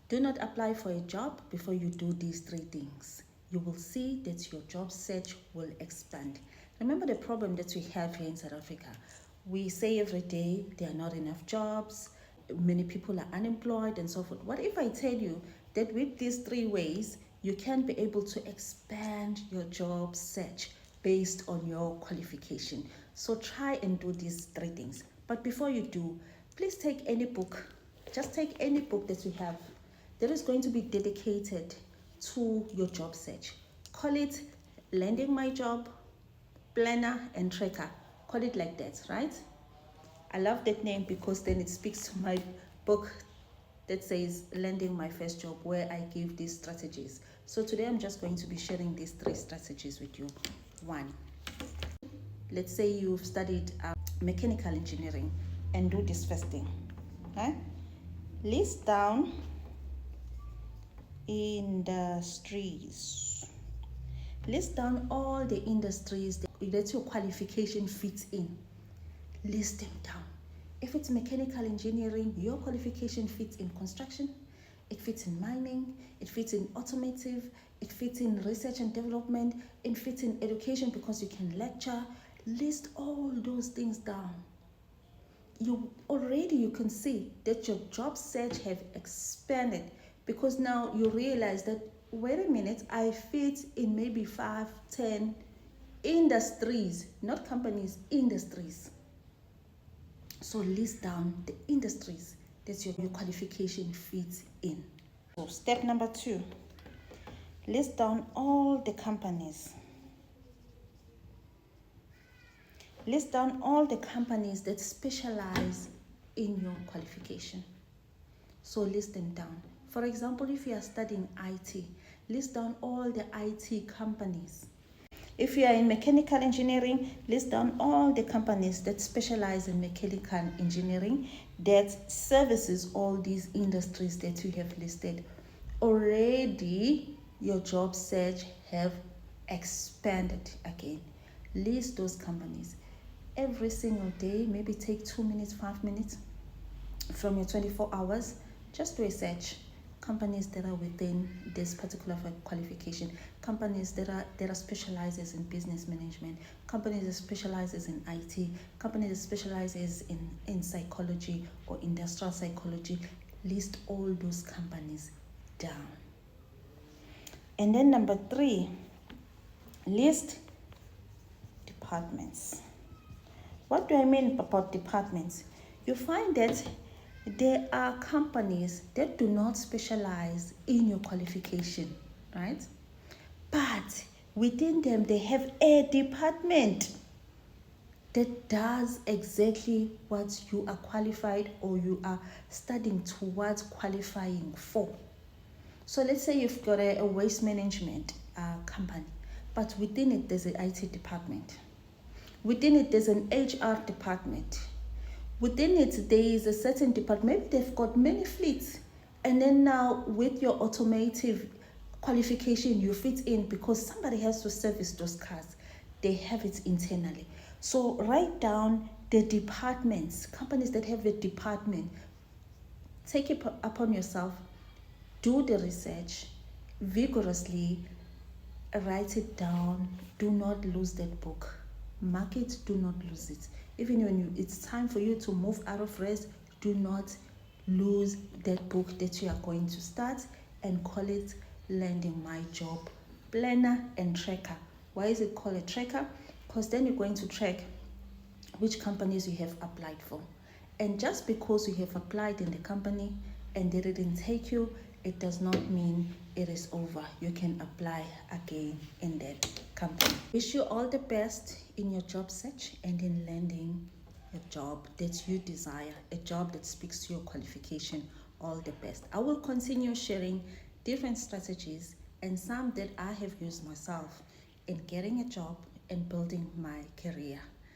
Do not apply for a job before you do these three things. You will see that your job search will expand. Remember the problem that we have here in South Africa. We say every day there are not enough jobs, many people are unemployed and so forth. What if I tell you that with these three ways, you can be able to expand your job search based on your qualification? So try and do these three things. But before you do, please take any book. Just take any book that you have that is going to be dedicated to your job search. Call it Landing My Job, Planner and Tracker. Call it like that, right? I love that name because then it speaks to my book that says Landing My First Job, where I give these strategies. So today I'm just going to be sharing these three strategies with you. One, let's say you've studied mechanical engineering, and do this first thing. List down industries. List down all the industries that your qualification fits in. List them down. If it's mechanical engineering, your qualification fits in construction, it fits in mining, it fits in automotive, it fits in research and development, it fits in education because you can lecture. List all those things down. You can see that your job search have expanded because now you realize that, wait a minute, I fit in maybe 5-10 industries, not companies, industries. So list down the industries that your qualification fits in. So step number 2, list down all the companies. List down all the companies that specialize in your qualification. So list them down. For example, if you are studying IT, list down all the IT companies. If you are in mechanical engineering, list down all the companies that specialize in mechanical engineering that services all these industries that you have listed. Already, your job search have expanded again. List those companies. Every single day, maybe take 2 minutes, 5 minutes from your 24 hours, just do a search. Companies that are within this particular qualification, companies that are specializes in business management, companies that specializes in IT, companies that specializes in psychology or industrial psychology. List all those companies down. And then number 3, list departments. What do I mean about departments? You find that there are companies that do not specialize in your qualification, right? But within them, they have a department that does exactly what you are qualified or you are studying towards qualifying for. So let's say you've got a waste management company, but within it, there's an IT department. Within it, there's an HR department. Within it, there is a certain department. Maybe they've got many fleets. And then now with your automotive qualification, you fit in because somebody has to service those cars. They have it internally. So write down the departments, companies that have a department. Take it upon yourself. Do the research vigorously. Write it down. Do not lose that book. Mark it, do not lose it. Even when it's time for you to move out of rest, do not lose that book that you are going to start, and call it Landing My Job, Planner and Tracker. Why is it called a tracker? Because then you're going to track which companies you have applied for. And just because you have applied in the company and they didn't take you, it does not mean it is over. You can apply again in that company. Wish you all the best in your job search and in landing a job that you desire, a job that speaks to your qualification. All the best. I will continue sharing different strategies and some that I have used myself in getting a job and building my career.